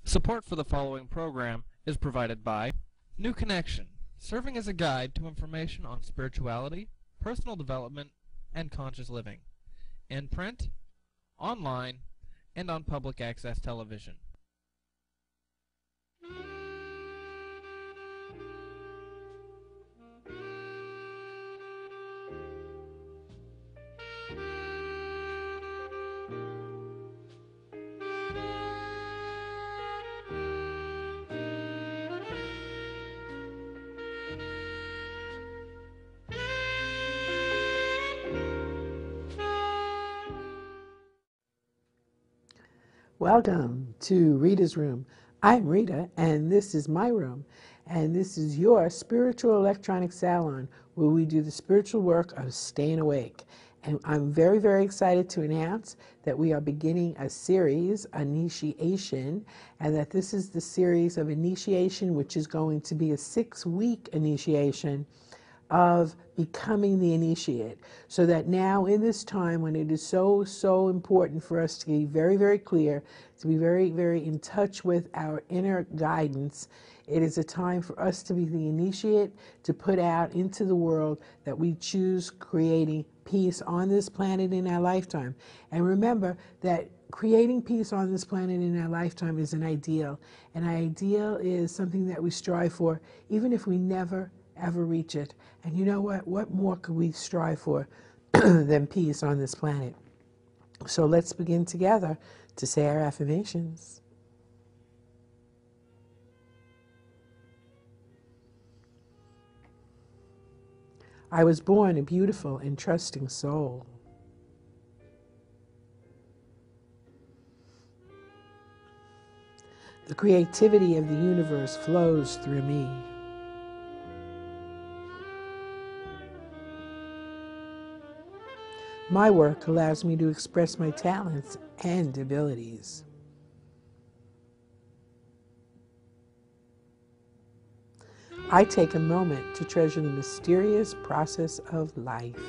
Support for the following program is provided by New Connection, serving as a guide to information on spirituality, personal development, and conscious living, in print, online, and on public access television. Welcome to Rita's Room. I'm Rita, and this is my room, and this is your spiritual electronic salon where we do the spiritual work of staying awake. And I'm very, very excited to announce that we are beginning a series, Initiation, and that this is the series of initiation, which is going to be a 6-week initiation of becoming the initiate, so that now in this time when it is so important for us to be very, very clear, to be very, very in touch with our inner guidance, it is a time for us to be the initiate, to put out into the world that we choose creating peace on this planet in our lifetime. And remember that creating peace on this planet in our lifetime is an ideal. An ideal is something that we strive for, even if we never ever reach it. And you know what? What more could we strive for than peace on this planet? So let's begin together to say our affirmations. I was born a beautiful and trusting soul. The creativity of the universe flows through me. My work allows me to express my talents and abilities. I take a moment to treasure the mysterious process of life.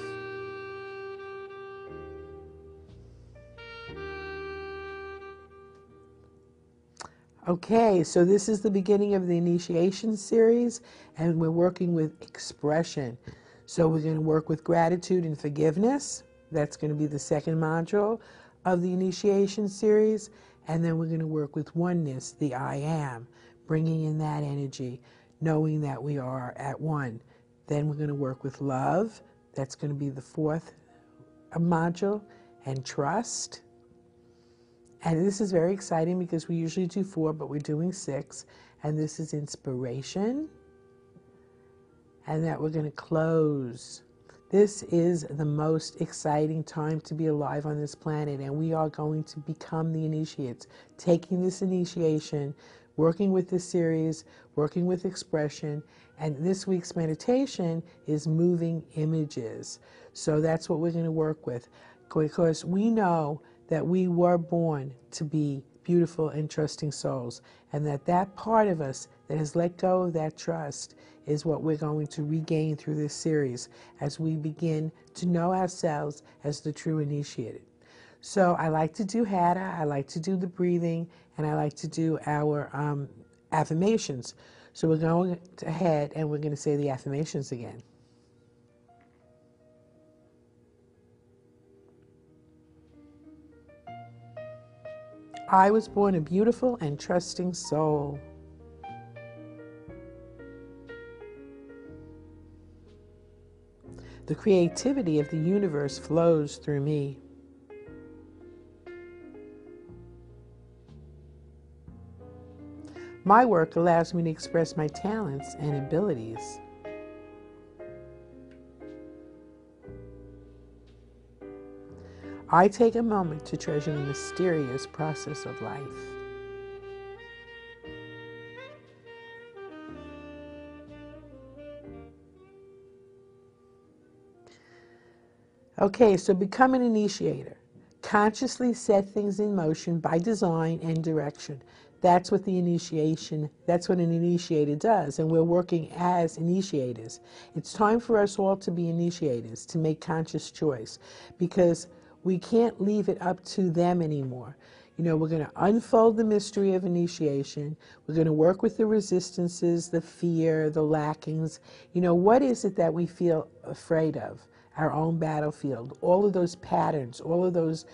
Okay, so this is the beginning of the initiation series, and we're working with expression. So we're going to work with gratitude and forgiveness. That's going to be the second module of the initiation series. And then we're going to work with oneness, the I am, bringing in that energy, knowing that we are at one. Then we're going to work with love. That's going to be the fourth module, and trust. And this is very exciting because we usually do 4, but we're doing 6. And this is inspiration. And that we're going to close. This is the most exciting time to be alive on this planet, and we are going to become the initiates, taking this initiation, working with this series, working with expression, and this week's meditation is moving images. So that's what we're going to work with, because we know that we were born to be beautiful and trusting souls, and that part of us that has let go of that trust is what we're going to regain through this series as we begin to know ourselves as the true initiated. So I like to do Hatha, I like to do the breathing, and I like to do our affirmations. So we're going ahead and we're going to say the affirmations again. I was born a beautiful and trusting soul. The creativity of the universe flows through me. My work allows me to express my talents and abilities. I take a moment to treasure the mysterious process of life. Okay, so become an initiator. Consciously set things in motion by design and direction. That's what that's what an initiator does, and we're working as initiators. It's time for us all to be initiators, to make conscious choice, because we can't leave it up to them anymore. We're going to unfold the mystery of initiation. We're going to work with the resistances, the fear, the lackings. What is it that we feel afraid of? Our own battlefield, all of those patterns, all of those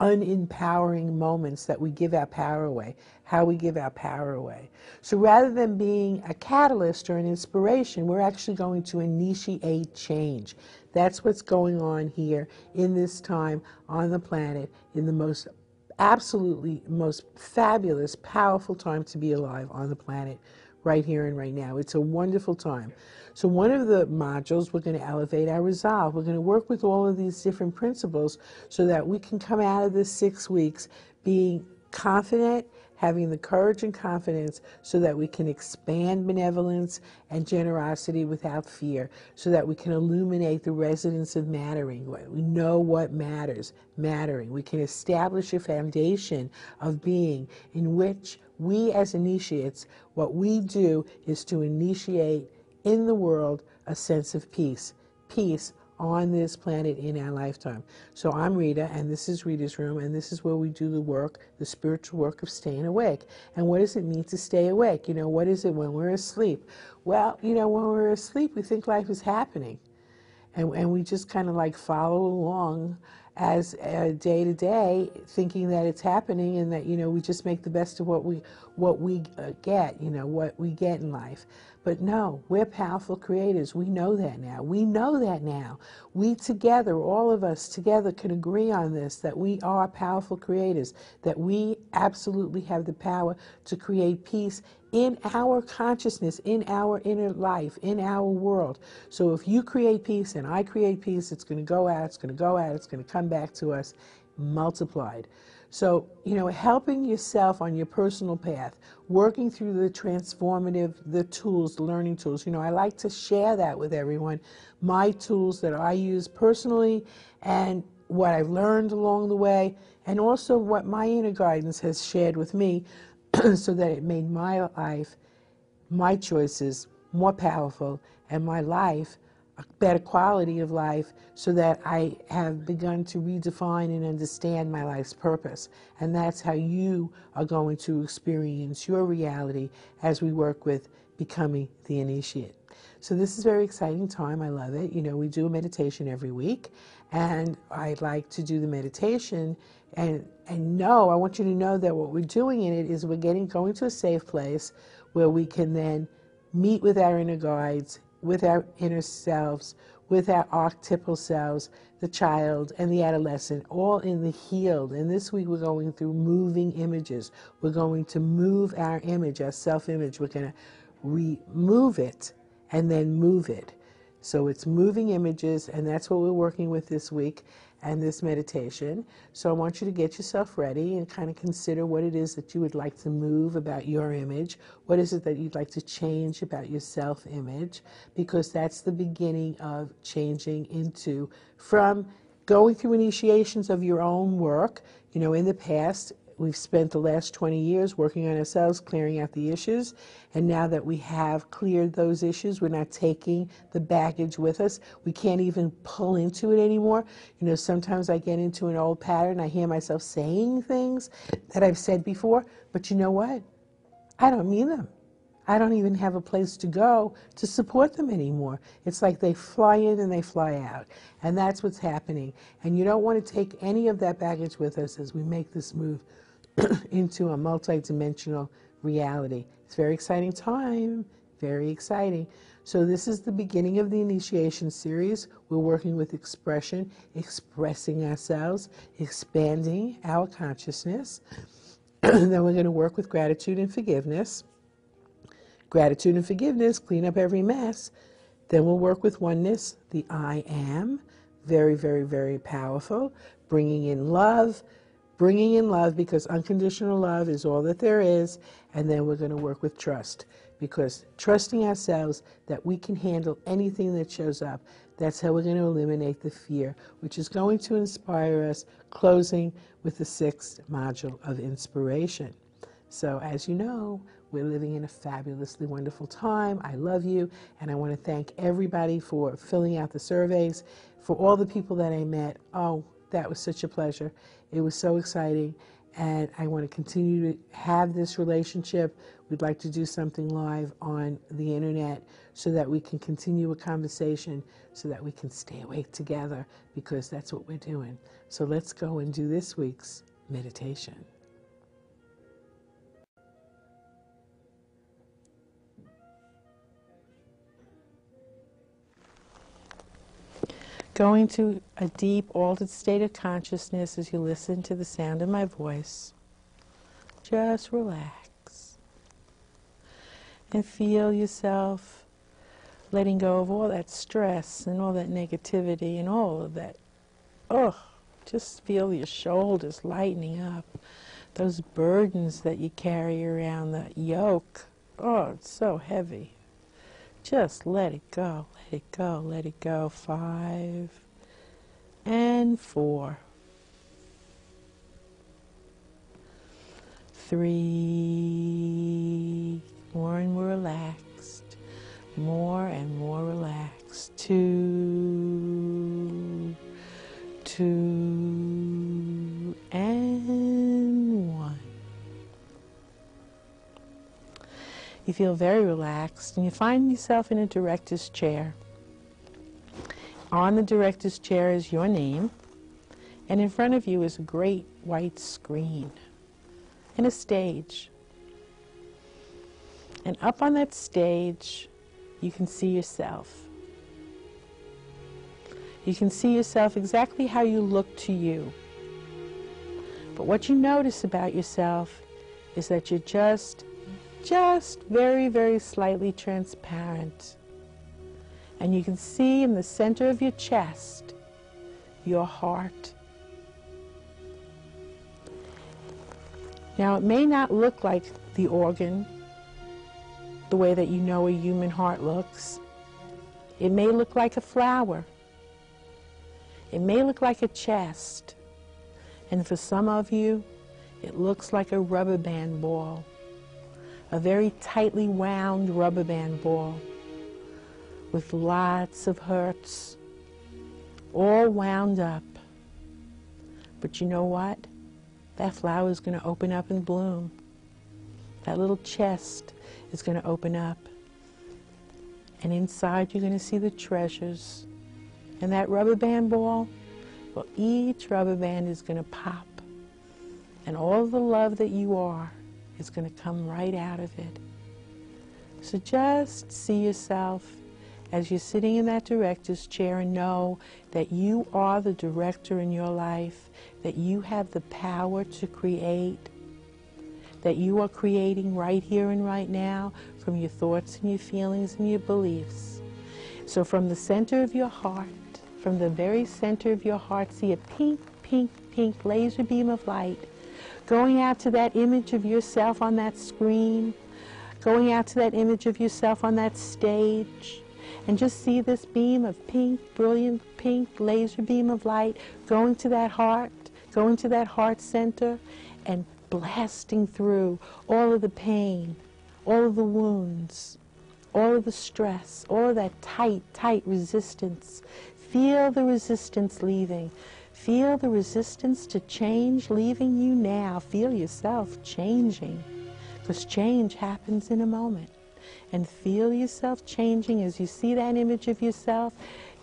unempowering moments that we give our power away, how we give our power away. So rather than being a catalyst or an inspiration, we're actually going to initiate change. That's what's going on here in this time on the planet, in the absolutely most fabulous, powerful time to be alive on the planet, right here and right now. It's a wonderful time. So one of the modules, we're going to elevate our resolve. We're going to work with all of these different principles so that we can come out of this 6 weeks being confident, having the courage and confidence so that we can expand benevolence and generosity without fear, so that we can illuminate the resonance of mattering. We know what matters, mattering. We can establish a foundation of being in which we as initiates, what we do is to initiate in the world a sense of peace. Peace on this planet in our lifetime. So I'm Rita, and this is Rita's Room, and this is where we do the work, the spiritual work of staying awake. And what does it mean to stay awake? What is it when we're asleep? Well, when we're asleep, we think life is happening. And we just kind of like follow along as day to day, thinking that it's happening and that, we just make the best of what we get, what we get in life. But no, we're powerful creators. We know that now. We together, all of us together can agree on this, that we are powerful creators, that we absolutely have the power to create peace in our consciousness, in our inner life, in our world. So if you create peace and I create peace, it's going to go out, it's going to come back to us multiplied. So, helping yourself on your personal path, working through the tools, the learning tools. I like to share that with everyone, my tools that I use personally and what I've learned along the way, and also what my inner guidance has shared with me so that it made my life, my choices more powerful, and my life a better quality of life, so that I have begun to redefine and understand my life's purpose. And that's how you are going to experience your reality as we work with becoming the initiate. So this is a very exciting time. I love it. We do a meditation every week, and I like to do the meditation and I want you to know that what we're doing in it is we're going to a safe place where we can then meet with our inner guides, with our inner selves, with our archetypal selves, the child and the adolescent, all in the healed. And this week we're going through moving images. We're going to move our image, our self-image. We're going to remove it and then move it. So it's moving images, and that's what we're working with this week and this meditation. So I want you to get yourself ready and kind of consider what it is that you would like to move about your image. What is it that you'd like to change about your self-image? Because that's the beginning of changing from going through initiations of your own work. In the past, we've spent the last 20 years working on ourselves, clearing out the issues. And now that we have cleared those issues, we're not taking the baggage with us. We can't even pull into it anymore. Sometimes I get into an old pattern. I hear myself saying things that I've said before. But you know what? I don't mean them. I don't even have a place to go to support them anymore. It's like they fly in and they fly out. And that's what's happening. And you don't want to take any of that baggage with us as we make this move into a multidimensional reality. It's a very exciting time, very exciting. So this is the beginning of the initiation series. We're working with expression, expressing ourselves, expanding our consciousness. Then we're going to work with gratitude and forgiveness. Gratitude and forgiveness, clean up every mess. Then we'll work with oneness, the I am, very, very, very powerful. Bringing in love because unconditional love is all that there is. And then we're going to work with trust, because trusting ourselves that we can handle anything that shows up. That's how we're going to eliminate the fear, which is going to inspire us, closing with the 6th module of inspiration. So as you know, we're living in a fabulously wonderful time. I love you, and I want to thank everybody for filling out the surveys, for all the people that I met. Oh, That was such a pleasure. It was so exciting, and I want to continue to have this relationship. We'd like to do something live on the internet so that we can continue a conversation, so that we can stay awake together, because that's what we're doing. So let's go and do this week's meditation. Going to a deep, altered state of consciousness as you listen to the sound of my voice. Just relax. And feel yourself letting go of all that stress and all that negativity and all of that. Just feel your shoulders lightening up. Those burdens that you carry around, that yoke. It's so heavy. Just let it go, let it go, let it go. 5 and 4. 3, more and more relaxed. More and more relaxed. 2, 2, and 1. You feel very relaxed, and you find yourself in a director's chair. On the director's chair is your name, and in front of you is a great white screen and a stage. And up on that stage, you can see yourself. You can see yourself exactly how you look to you. But what you notice about yourself is that you're just very, very slightly transparent. And you can see in the center of your chest, your heart. Now, it may not look like the organ, the way that you know a human heart looks. It may look like a flower. It may look like a chest. And for some of you, it looks like a rubber band ball. A very tightly wound rubber band ball with lots of hurts, all wound up. But you know what? That flower is going to open up and bloom. That little chest is going to open up. And inside you're going to see the treasures. And that rubber band ball, well, each rubber band is going to pop. And all the love that you are is going to come right out of it. So just see yourself as you're sitting in that director's chair and know that you are the director in your life, that you have the power to create, that you are creating right here and right now from your thoughts and your feelings and your beliefs. So from the center of your heart, from the very center of your heart, see a pink, pink, pink laser beam of light going out to that image of yourself on that screen, going out to that image of yourself on that stage, and just see this beam of pink, brilliant pink laser beam of light going to that heart center, and blasting through all of the pain, all of the wounds, all of the stress, all of that tight resistance. Feel the resistance leaving. Feel the resistance to change leaving you now. Feel yourself changing, because change happens in a moment. And feel yourself changing as you see that image of yourself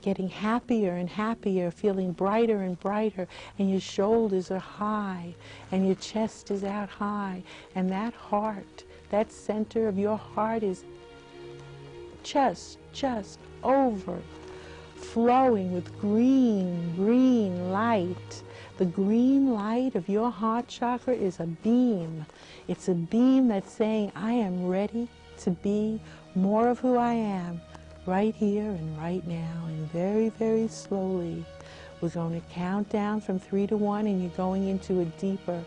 getting happier and happier, feeling brighter and brighter, and your shoulders are high, and your chest is out high, and that heart, that center of your heart is just overflowing with green light. The green light of your heart chakra is a beam. It's a beam that's saying, I am ready to be more of who I am right here and right now. And very, very slowly, we're going to count down from 3 to 1, and you're going into a deeper,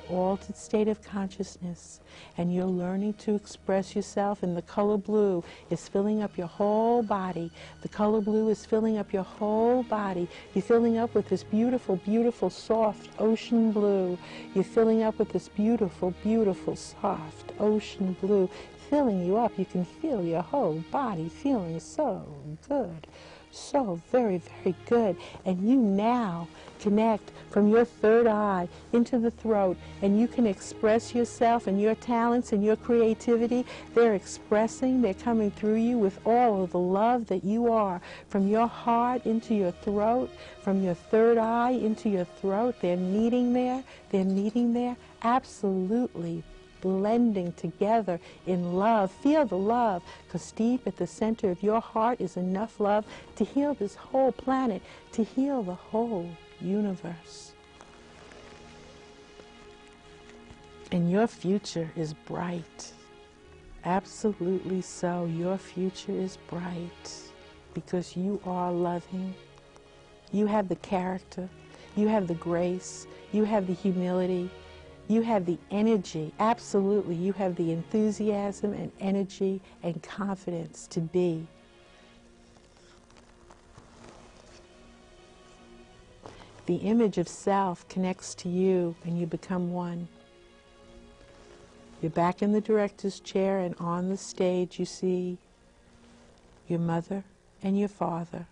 altered state of consciousness. And you're learning to express yourself, and the color blue is filling up your whole body. The color blue is filling up your whole body. You're filling up with this beautiful, beautiful, soft ocean blue. You're filling up with this beautiful, beautiful, soft ocean blue, filling you up. You can feel your whole body feeling so good. So very, very good. And you now connect from your third eye into the throat, and you can express yourself and your talents and your creativity. They're expressing, they're coming through you with all of the love that you are. From your heart into your throat, from your third eye into your throat, they're meeting there, absolutely blending together in love. Feel the love, because deep at the center of your heart is enough love to heal this whole planet, to heal the whole universe. And your future is bright. Absolutely so. Your future is bright because you are loving. You have the character. You have the grace. You have the humility. You have the energy, absolutely. You have the enthusiasm and energy and confidence to be. The image of self connects to you and you become one. You're back in the director's chair, and on the stage you see your mother and your father,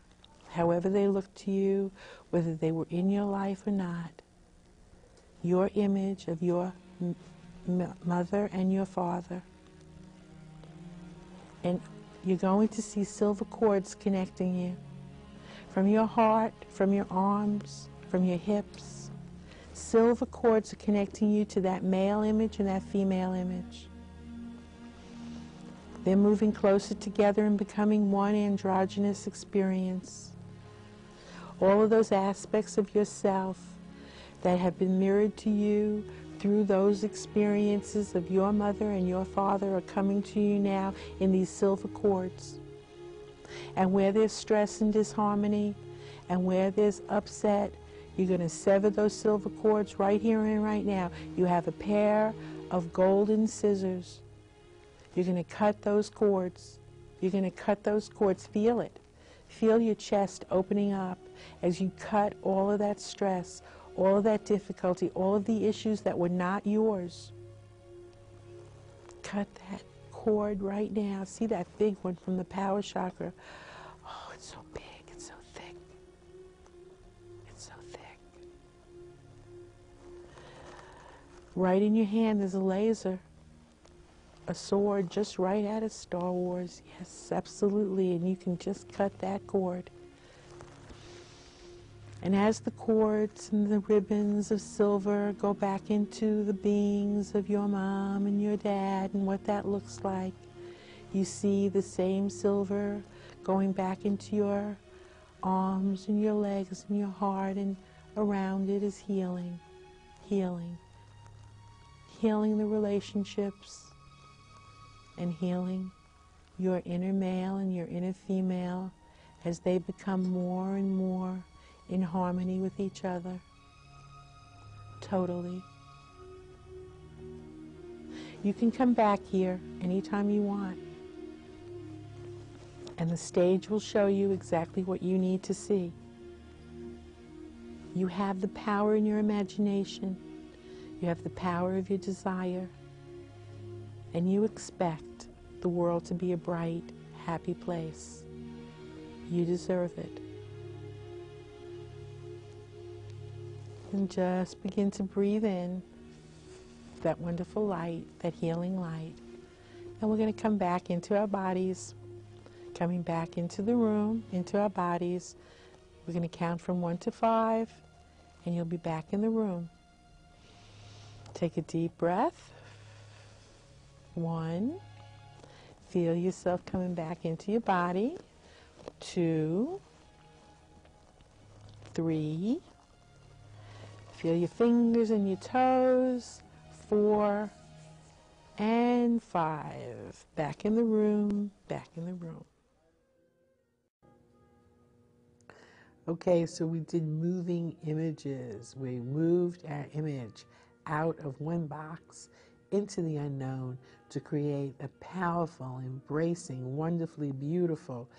however they look to you, whether they were in your life or not. Your image of your mother and your father. And you're going to see silver cords connecting you from your heart, from your arms, from your hips. Silver cords are connecting you to that male image and that female image. They're moving closer together and becoming one androgynous experience. All of those aspects of yourself that have been mirrored to you through those experiences of your mother and your father are coming to you now in these silver cords. And where there's stress and disharmony, and where there's upset, you're going to sever those silver cords right here and right now. You have a pair of golden scissors. You're going to cut those cords. You're going to cut those cords. Feel it. Feel your chest opening up as you cut all of that stress, all of that difficulty, all of the issues that were not yours. Cut that cord right now. See that big one from the power chakra. Oh, it's so big. It's so thick. It's so thick. Right in your hand there's a laser. A sword just right out of Star Wars. Yes, absolutely. And you can just cut that cord. And as the cords and the ribbons of silver go back into the beings of your mom and your dad and what that looks like, you see the same silver going back into your arms and your legs and your heart, and around it is healing, healing, healing the relationships and healing your inner male and your inner female as they become more and more in harmony with each other. Totally. You can come back here anytime you want, and the stage will show you exactly what you need to see. You have the power in your imagination. You have the power of your desire. And you expect the world to be a bright, happy place. You deserve it. And just begin to breathe in that wonderful light, that healing light. And we're going to come back into our bodies, coming back into the room, into our bodies. We're going to count from 1 to 5, and you'll be back in the room. Take a deep breath. 1. Feel yourself coming back into your body. 2. 3. Feel your fingers and your toes. 4 and 5. Back in the room, back in the room. Okay, so we did moving images. We moved our image out of one box into the unknown to create a powerful, embracing, wonderfully beautiful,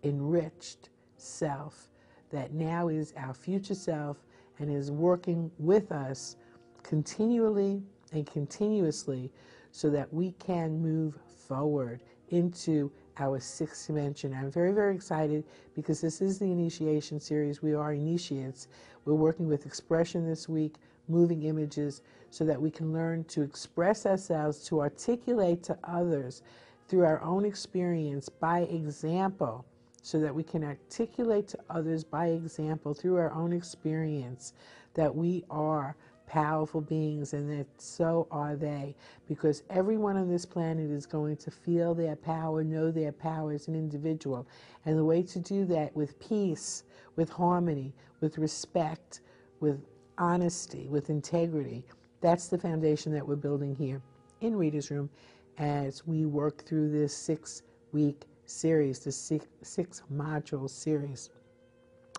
enriched self that now is our future self and is working with us continually and continuously so that we can move forward into our sixth dimension. I'm very, very excited because this is the initiation series. We are initiates. We're working with expression this week, moving images, so that we can learn to express ourselves, to articulate to others through our own experience by example, so that we can articulate to others by example through our own experience that we are powerful beings and that so are they, because everyone on this planet is going to feel their power, know their power as an individual. And the way to do that with peace, with harmony, with respect, with honesty, with integrity, that's the foundation that we're building here in Reader's Room as we work through this 6-week series, the six module series.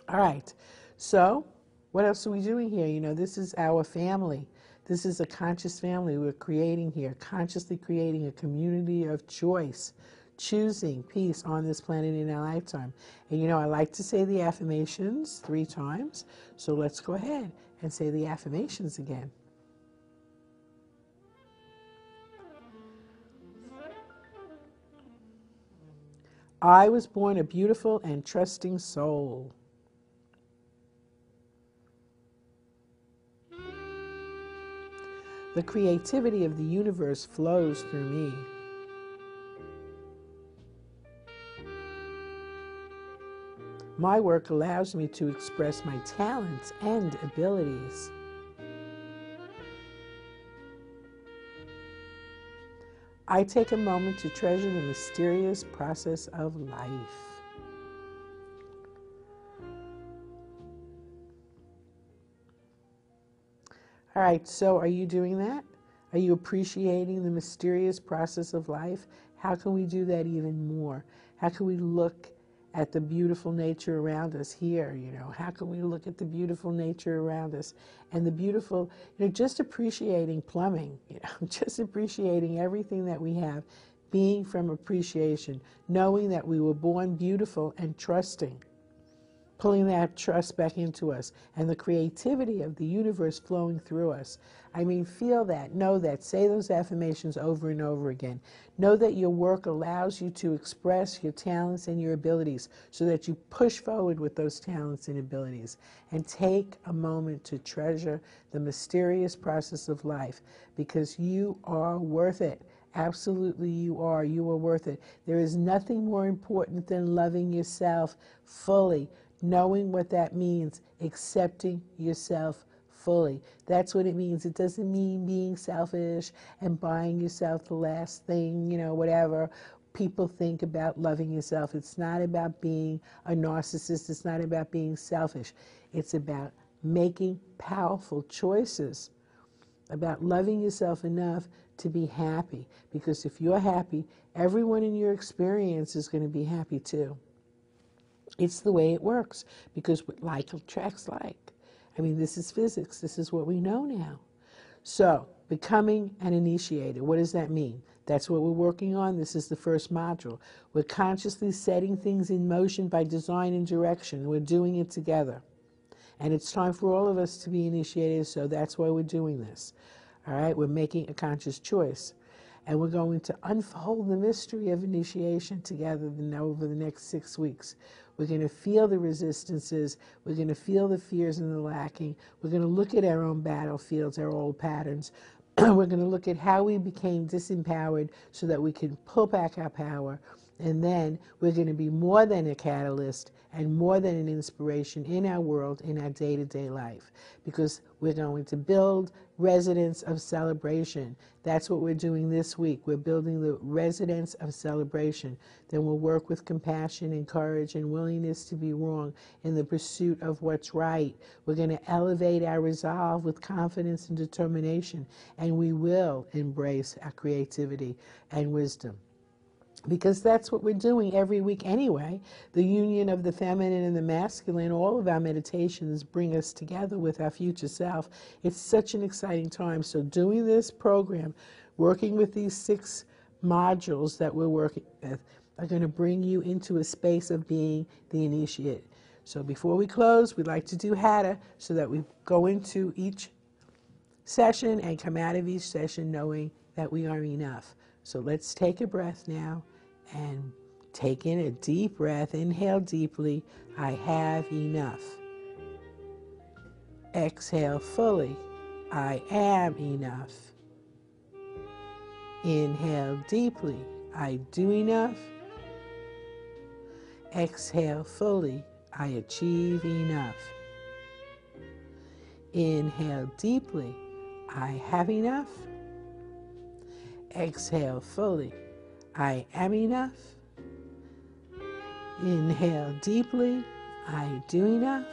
All right, so what else are we doing here? You know, this is our family. This is a conscious family we're creating here, consciously creating a community of choice, choosing peace on this planet in our lifetime. And you know, I like to say the affirmations 3 times, so let's go ahead and say the affirmations again. I was born a beautiful and trusting soul. The creativity of the universe flows through me. My work allows me to express my talents and abilities. I take a moment to treasure the mysterious process of life. All right, so are you doing that? Are you appreciating the mysterious process of life? How can we do that even more? How can we look at the beautiful nature around us here? You know, how can we look at the beautiful nature around us and the beautiful, you know, just appreciating plumbing, you know, just appreciating everything that we have, being from appreciation, knowing that we were born beautiful and trusting, pulling that trust back into us, and the creativity of the universe flowing through us. I mean, feel that, know that, say those affirmations over and over again. Know that your work allows you to express your talents and your abilities so that you push forward with those talents and abilities. And take a moment to treasure the mysterious process of life, because you are worth it. Absolutely, you are. You are worth it. There is nothing more important than loving yourself fully, knowing what that means, accepting yourself fully. That's what it means. It doesn't mean being selfish and buying yourself the last thing, you know, whatever people think about loving yourself. It's not about being a narcissist. It's not about being selfish. It's about making powerful choices, about loving yourself enough to be happy. Because if you're happy, everyone in your experience is going to be happy too. It's the way it works, because like attracts like. I mean, this is physics. This is what we know now. So, becoming an initiator, what does that mean? That's what we're working on. This is the first module. We're consciously setting things in motion by design and direction. We're doing it together. And it's time for all of us to be initiators, so that's why we're doing this. All right? We're making a conscious choice. And we're going to unfold the mystery of initiation together over the next 6 weeks. We're going to feel the resistances. We're going to feel the fears and the lacking. We're going to look at our own battlefields, our old patterns. We're going to look at how we became disempowered so that we can pull back our power. And then we're going to be more than a catalyst and more than an inspiration in our world, in our day-to-day life, because we're going to build residents of celebration. That's what we're doing this week. We're building the residents of celebration. Then we'll work with compassion and courage and willingness to be wrong in the pursuit of what's right. We're going to elevate our resolve with confidence and determination, and we will embrace our creativity and wisdom. Because that's what we're doing every week anyway. The union of the feminine and the masculine, all of our meditations bring us together with our future self. It's such an exciting time. So doing this program, working with these 6 modules that we're working with, are going to bring you into a space of being the initiate. So before we close, we'd like to do Hatha so that we go into each session and come out of each session knowing that we are enough. So let's take a breath now and Take in a deep breath. Inhale deeply. I have enough. Exhale fully. I am enough. Inhale deeply. I do enough. Exhale fully. I achieve enough. Inhale deeply. I have enough. Exhale fully. I am enough. Inhale deeply. I do enough.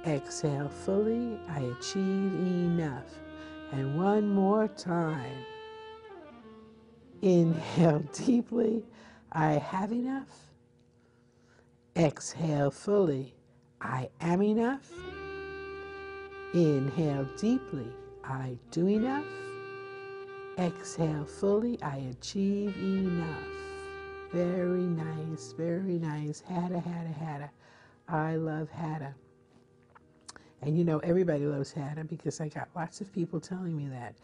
Exhale fully. I achieve enough. And one more time. Inhale deeply. I have enough. Exhale fully. I am enough. Inhale deeply. I do enough. Exhale fully. I achieve enough. Very nice, very nice. Hatta, hatta, hatta. I love hatta. And you know, everybody loves hatta because I got lots of people telling me that.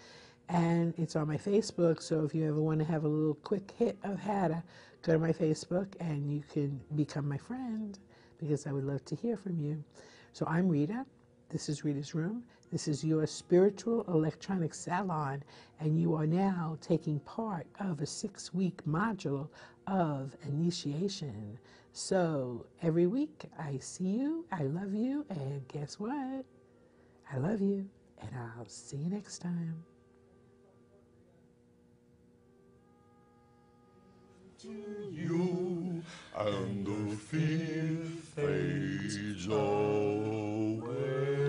And it's on my Facebook, so if you ever want to have a little quick hit of hatta, go to my Facebook and you can become my friend because I would love to hear from you. So I'm Rita. This is Rita's Room. This is your spiritual electronic salon, and you are now taking part of a 6-week module of initiation. So every week I see you, I love you, and guess what? I love you, and I'll see you next time. To you, and the fear fades away.